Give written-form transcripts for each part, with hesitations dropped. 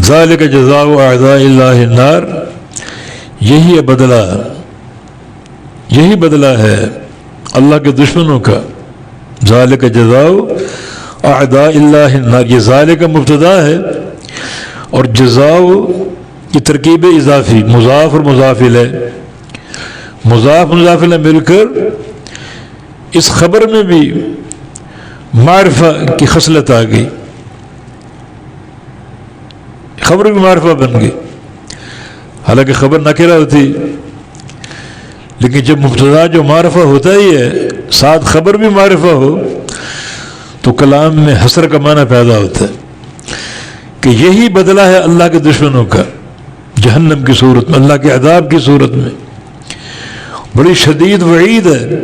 ذالک جزاء اعداء اللہ النار، یہی ہے بدلہ، یہی بدلہ ہے اللہ کے دشمنوں کا. ذالک جزاء اعداء اللہ النار، یہ ذالک مبتدا ہے اور جزاء یہ ترکیب اضافی، مضاف اور مضاف الیہ، مضاف مضاف الیہ مل کر اس خبر میں بھی معرفہ کی خصلت آ گئی، خبر بھی معرفہ بن گئی. حالانکہ خبر نکرہ ہوتی، لیکن جب مبتدا جو معرفہ ہوتا ہی ہے ساتھ خبر بھی معرفہ ہو تو کلام میں حسر کا معنی پیدا ہوتا ہے کہ یہی بدلہ ہے اللہ کے دشمنوں کا جہنم کی صورت میں، اللہ کے عذاب کی صورت میں. بڑی شدید وعید ہے.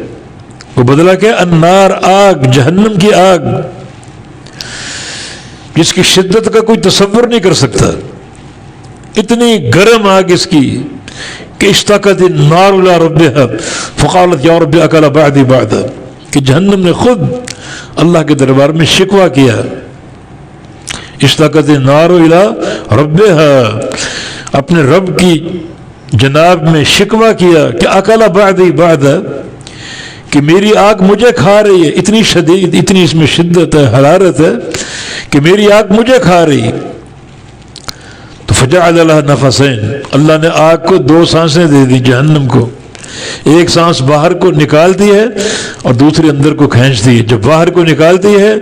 وہ بدلہ کیا؟ النار، آگ، جہنم کی آگ، جس کی شدت کا کوئی تصور نہیں کر سکتا. اتنی گرم آگ اس کی کہ اشتاقت النار الی ربہا فقالت یا رب اکل بعدی بعدا، کہ جہنم نے خود اللہ کے دربار میں شکوہ کیا. اشتاقت النار الی ربہا، اپنے رب کی جناب میں شکوہ کیا کہ اکل بعدی بعدا، کہ میری آگ مجھے کھا رہی ہے. اتنی شدید، اتنی اس میں شدت ہے، حرارت ہے کہ میری آگ مجھے کھا رہی. تو فجعل لها نفسین، اللہ نے آگ کو دو سانسیں دے دی جہنم کو. ایک سانس باہر کو نکالتی ہے اور دوسری اندر کو کھینچتی ہے. جب باہر کو نکالتی ہے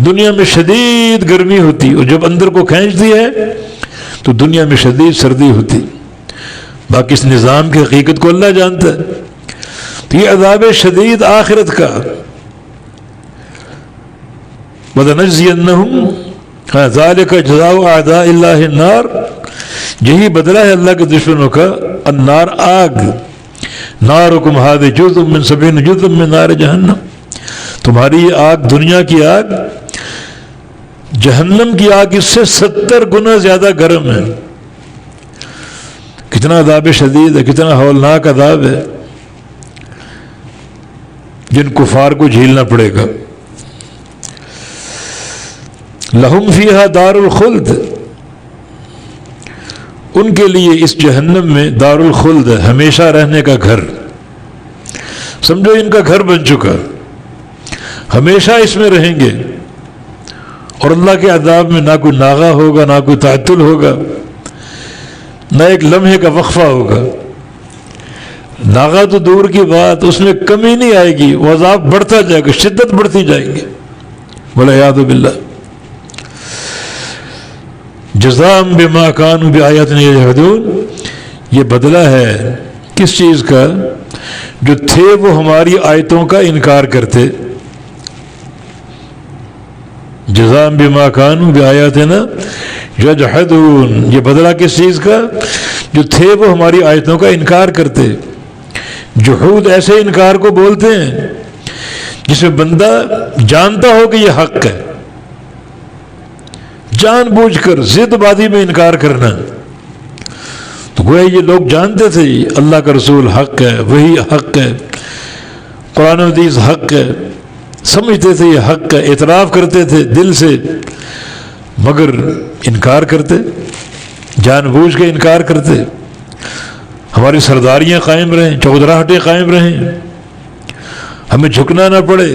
دنیا میں شدید گرمی ہوتی، اور جب اندر کو کھینچتی ہے تو دنیا میں شدید سردی ہوتی. باقی اس نظام کی حقیقت کو اللہ جانتا ہے. تو یہ عذاب شدید آخرت کا. وَلَنَجْزِيَنَّهُمْ ذَلِكَ جَزَاءُ أَعْدَاءِ اللَّهِ النَّارِ، یہی بدلہ ہے اللہ کے دشمنوں کا. النار، آگ. نارکم ھذہ جزء من 70 جزء من نار جہنم، تمہاری یہ آگ دنیا کی آگ جہنم کی آگ اس سے 70 گنا زیادہ گرم ہے. کتنا عذاب شدید ہے، کتنا ہولناک عذاب ہے جن کفار کو جھیلنا پڑے گا. لہم فیہا دار الخلد، ان کے لیے اس جہنم میں دار الخلد ہے، ہمیشہ رہنے کا گھر. سمجھو ان کا گھر بن چکا، ہمیشہ اس میں رہیں گے. اور اللہ کے عذاب میں نہ کوئی ناغہ ہوگا، نہ کوئی تعطل ہوگا، نہ ایک لمحے کا وقفہ ہوگا. ناغہ تو دور کی بات، اس میں کمی نہیں آئے گی، وہ عذاب بڑھتا جائے گا، شدت بڑھتی جائیں گے. والعیاذ باللہ. جزاء بما كانوا بآیاتنا یجحدون، یہ بدلہ ہے کس چیز کا؟ جو تھے وہ ہماری آیتوں کا انکار کرتے. جزاء بما كانوا بآیاتنا یجحدون، یہ بدلہ کس چیز کا؟ جو تھے وہ ہماری آیتوں کا انکار کرتے. جحود ایسے انکار کو بولتے ہیں جس میں بندہ جانتا ہو کہ یہ حق ہے، جان بوجھ کر ضد بازی میں انکار کرنا. تو گویا یہ لوگ جانتے تھے اللہ کا رسول حق ہے، وہی حق ہے، قرآن و حدیث حق ہے، سمجھتے تھے یہ حق ہے، اعتراف کرتے تھے دل سے، مگر انکار کرتے، جان بوجھ کے انکار کرتے. ہماری سرداریاں قائم رہیں، چودراہٹیں قائم رہیں، ہمیں جھکنا نہ پڑے،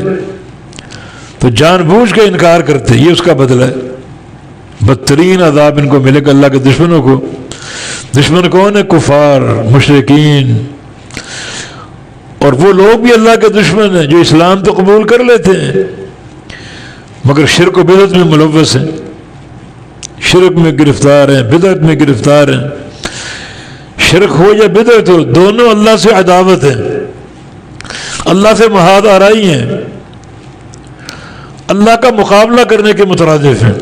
تو جان بوجھ کے انکار کرتے. یہ اس کا بدلہ ہے. بدترین عذاب ان کو ملے گا اللہ کے دشمنوں کو. دشمن کون ہے؟ کفار، مشرکین. اور وہ لوگ بھی اللہ کے دشمن ہیں جو اسلام تو قبول کر لیتے ہیں مگر شرک و بدعت میں ملوث ہیں، شرک میں گرفتار ہیں، بدعت میں گرفتار ہیں. شرک ہو یا بدعت ہو، دونوں اللہ سے عداوت ہیں، اللہ سے محاد آرائی ہیں، اللہ کا مقابلہ کرنے کے مترادف ہیں.